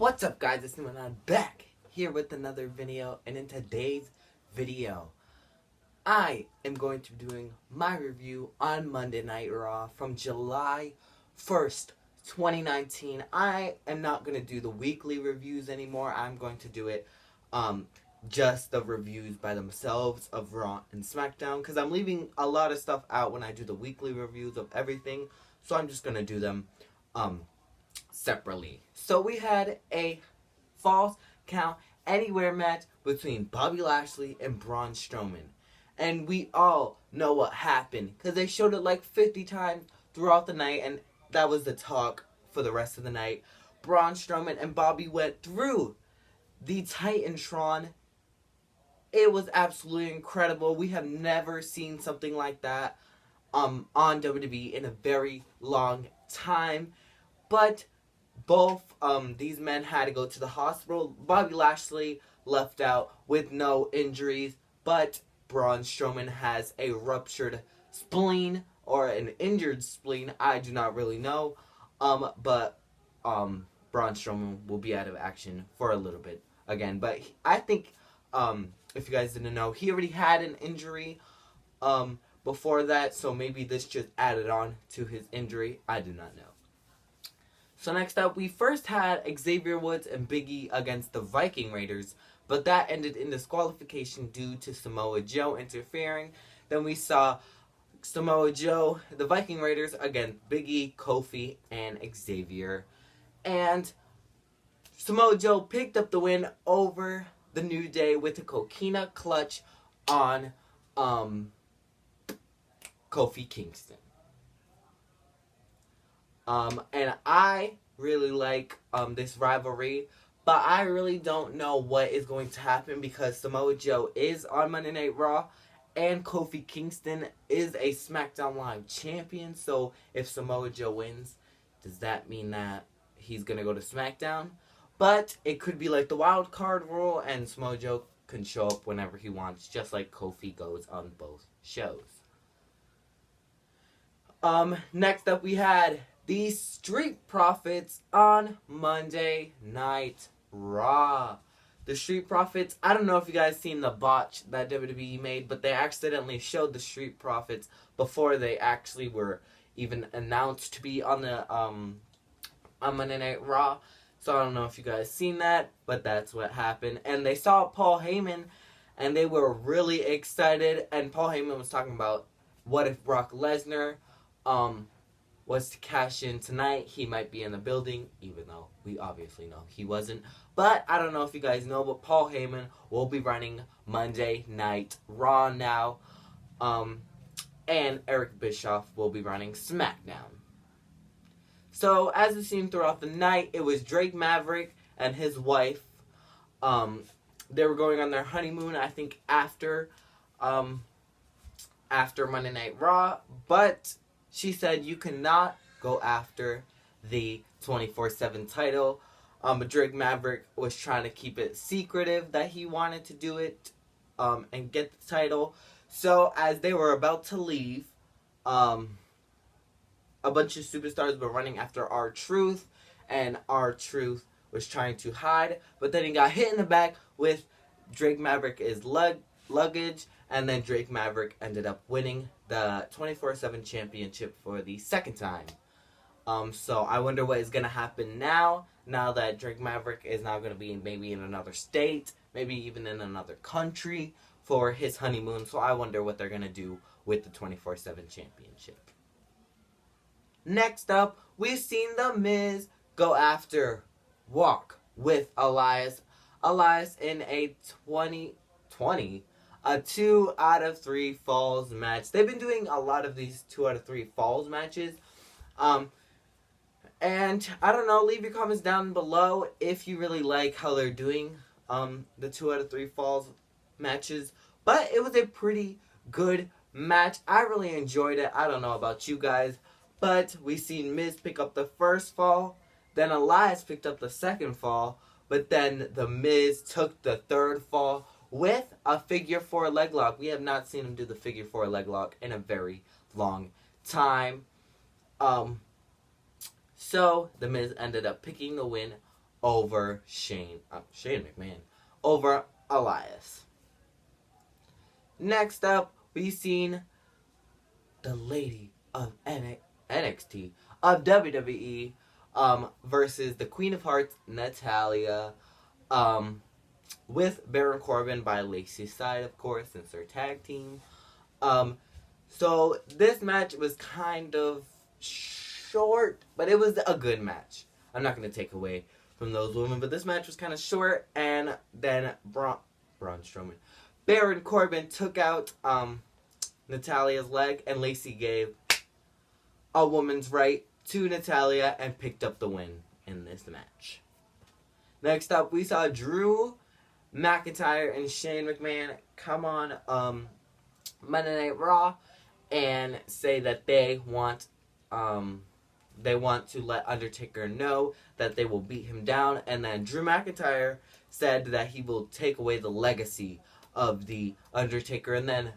What's up, guys? It's Newman. I'm back here with another video, and in today's video I am going to be doing my review on Monday Night Raw from July 1st, 2019. I am not going to do the weekly reviews anymore. I'm going to do it just the reviews by themselves of Raw and SmackDown, because I'm leaving a lot of stuff out when I do the weekly reviews of everything, so I'm just going to do them separately. So we had a Falls Count Anywhere match between Bobby Lashley and Braun Strowman. And we all know what happened, because they showed it like 50 times throughout the night, and that was the talk for the rest of the night. Braun Strowman and Bobby went through the Titantron. It was absolutely incredible. We have never seen something like that on WWE in a very long time. But both these men had to go to the hospital. Bobby Lashley left out with no injuries, but Braun Strowman has a ruptured spleen or an injured spleen. I do not really know. But Braun Strowman will be out of action for a little bit again. But I think, if you guys didn't know, he already had an injury before that, so maybe this just added on to his injury. I do not know. So next up, we first had Xavier Woods and Big E against the Viking Raiders, but that ended in disqualification due to Samoa Joe interfering. Then we saw Samoa Joe, the Viking Raiders, against Big E, Kofi, and Xavier. And Samoa Joe picked up the win over the New Day with a coquina clutch on Kofi Kingston. And I really like this rivalry, but I really don't know what is going to happen, because Samoa Joe is on Monday Night Raw and Kofi Kingston is a SmackDown Live champion. So if Samoa Joe wins, does that mean that he's going to go to SmackDown? But it could be like the wild card rule, and Samoa Joe can show up whenever he wants, just like Kofi goes on both shows. Next up, we had the Street Profits on Monday Night Raw. The Street Profits, I don't know if you guys seen the botch that WWE made, but they accidentally showed the Street Profits before they actually were even announced to be on the on Monday Night Raw. So I don't know if you guys seen that, but that's what happened. And they saw Paul Heyman, and they were really excited. And Paul Heyman was talking about, what if Brock Lesnar was to cash in tonight? He might be in the building, even though we obviously know he wasn't. But I don't know if you guys know, but Paul Heyman will be running Monday Night Raw now. And Eric Bischoff will be running SmackDown. So, as we've seen throughout the night, it was Drake Maverick and his wife. They were going on their honeymoon, I think, after Monday Night Raw. But she said you cannot go after the 24/7 title. But Drake Maverick was trying to keep it secretive that he wanted to do it and get the title. So, as they were about to leave, a bunch of superstars were running after R-Truth, and R-Truth was trying to hide, but then he got hit in the back with Drake Maverick's luggage, and then Drake Maverick ended up winning the 24/7 championship for the second time. So I wonder what is going to happen now that Drake Maverick is now going to be maybe in another state, maybe even in another country for his honeymoon. So I wonder what they're going to do with the 24/7 championship. Next up, we've seen The Miz go after Walk with Elias. Elias in a 2 out of 3 falls match. They've been doing a lot of these 2 out of 3 falls matches. And I don't know, leave your comments down below if you really like how they're doing the 2 out of 3 falls matches. But it was a pretty good match. I really enjoyed it. I don't know about you guys, but we seen Miz pick up the first fall, then Elias picked up the second fall, but then the Miz took the third fall with a figure 4 leg lock. We have not seen him do the figure 4 leg lock in a very long time. So the Miz ended up picking the win over Shane McMahon over Elias. Next up, we've seen the lady of NXT of WWE versus the Queen of Hearts, Natalya, with Baron Corbin by Lacey's side, of course, since they're tag team. So this match was kind of short, but it was a good match. I'm not going to take away from those women, but this match was kind of short, and then Braun Strowman. Baron Corbin took out Natalya's leg, and Lacey gave a woman's right to Natalya and picked up the win in this match. Next up, we saw Drew McIntyre and Shane McMahon come on Monday Night Raw and say that they want to let Undertaker know that they will beat him down, and then Drew McIntyre said that he will take away the legacy of the Undertaker, and then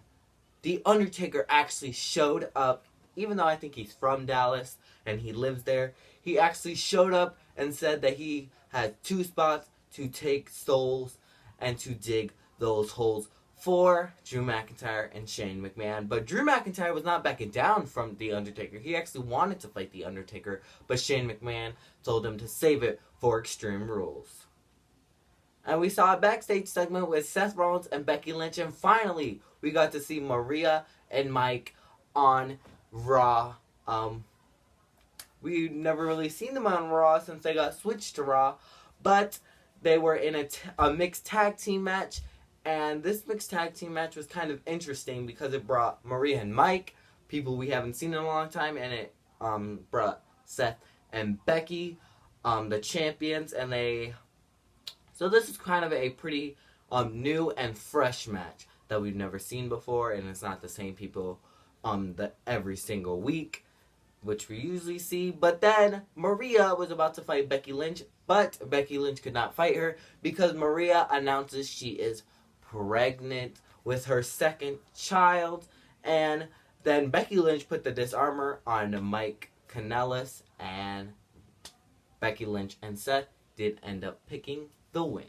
the Undertaker actually showed up, even though I think he's from Dallas and he lives there. He actually showed up and said that he had 2 spots to take souls and to dig those holes for Drew McIntyre and Shane McMahon. But Drew McIntyre was not backing down from The Undertaker. He actually wanted to fight The Undertaker, but Shane McMahon told him to save it for Extreme Rules. And we saw a backstage segment with Seth Rollins and Becky Lynch, and finally we got to see Maria and Mike on Raw. We've never really seen them on Raw since they got switched to Raw, but they were in a mixed tag team match, and this mixed tag team match was kind of interesting because it brought Maria and Mike, people we haven't seen in a long time, and it brought Seth and Becky, the champions, and so this is kind of a pretty new and fresh match that we've never seen before, and it's not the same people every single week, which we usually see. But then Maria was about to fight Becky Lynch, but Becky Lynch could not fight her because Maria announces she is pregnant with her 2nd child, and then Becky Lynch put the disarmor on Mike Kanellis, and Becky Lynch and Seth did end up picking the win.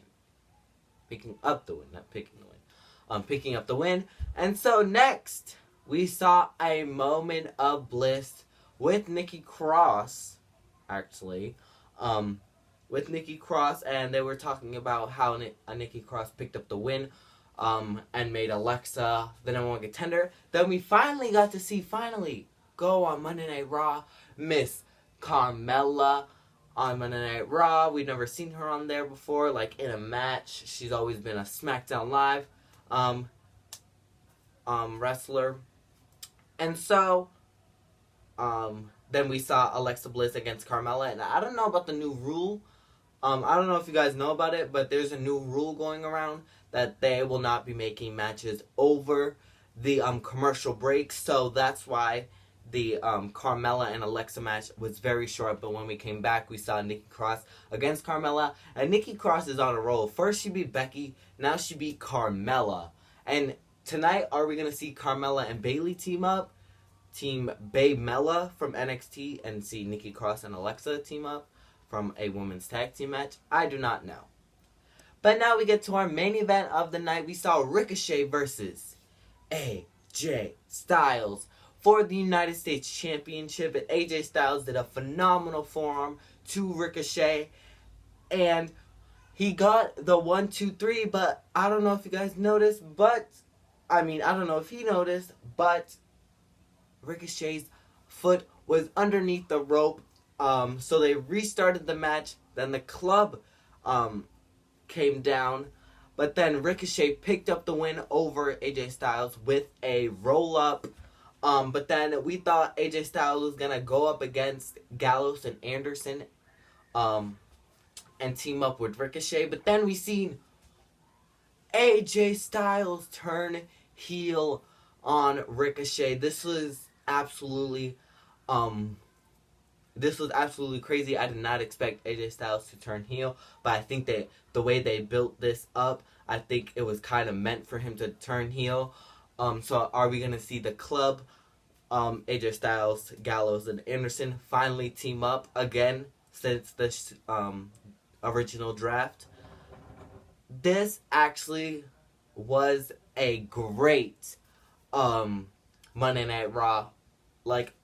Picking up the win, not picking the win. Picking up the win. And so next, we saw a moment of bliss with Nikki Cross, actually. With Nikki Cross, and they were talking about how Nikki Cross picked up the win and made Alexa the #1 contender. Then we finally got to see, go on Monday Night Raw, Miss Carmella on Monday Night Raw. We've never seen her on there before, like in a match. She's always been a SmackDown Live wrestler. And so, then we saw Alexa Bliss against Carmella, and I don't know about the new rule. I don't know if you guys know about it, but there's a new rule going around that they will not be making matches over the commercial break. So that's why the Carmella and Alexa match was very short. But when we came back, we saw Nikki Cross against Carmella, and Nikki Cross is on a roll. First she beat Becky, now she beat Carmella. And tonight, are we going to see Carmella and Bayley team up? Team Baymella from NXT, and see Nikki Cross and Alexa team up from a women's tag team match? I do not know. But now we get to our main event of the night. We saw Ricochet versus AJ Styles for the United States Championship, and AJ Styles did a phenomenal forearm to Ricochet, and he got the 1, 2, 3, but I don't know if you guys noticed, I don't know if he noticed, but Ricochet's foot was underneath the rope, so they restarted the match. Then the club came down, but then Ricochet picked up the win over AJ Styles with a roll-up. But then we thought AJ Styles was going to go up against Gallows and Anderson and team up with Ricochet. But then we seen AJ Styles turn heel on Ricochet. This was absolutely crazy. I did not expect AJ Styles to turn heel, but I think that the way they built this up, I think it was kind of meant for him to turn heel. So are we going to see the club, AJ Styles, Gallows, and Anderson finally team up again since the original draft. This actually was a great Monday Night Raw. Like,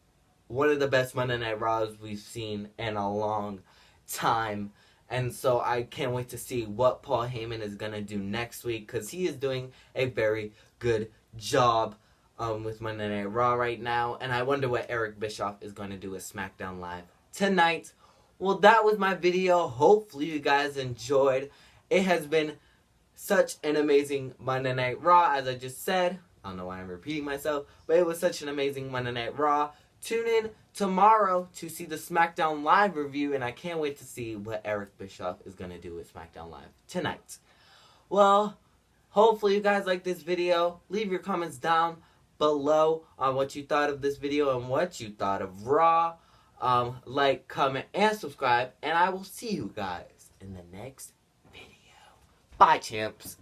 one of the best Monday Night Raws we've seen in a long time. And so I can't wait to see what Paul Heyman is going to do next week, because he is doing a very good job with Monday Night Raw right now. And I wonder what Eric Bischoff is going to do with SmackDown Live tonight. Well, that was my video. Hopefully you guys enjoyed. It has been such an amazing Monday Night Raw, as I just said. I don't know why I'm repeating myself, but it was such an amazing Monday Night Raw. Tune in tomorrow to see the SmackDown Live review, and I can't wait to see what Eric Bischoff is going to do with SmackDown Live tonight. Well, hopefully you guys like this video. Leave your comments down below on what you thought of this video and what you thought of Raw. Like, comment, and subscribe, and I will see you guys in the next video. Bye, champs.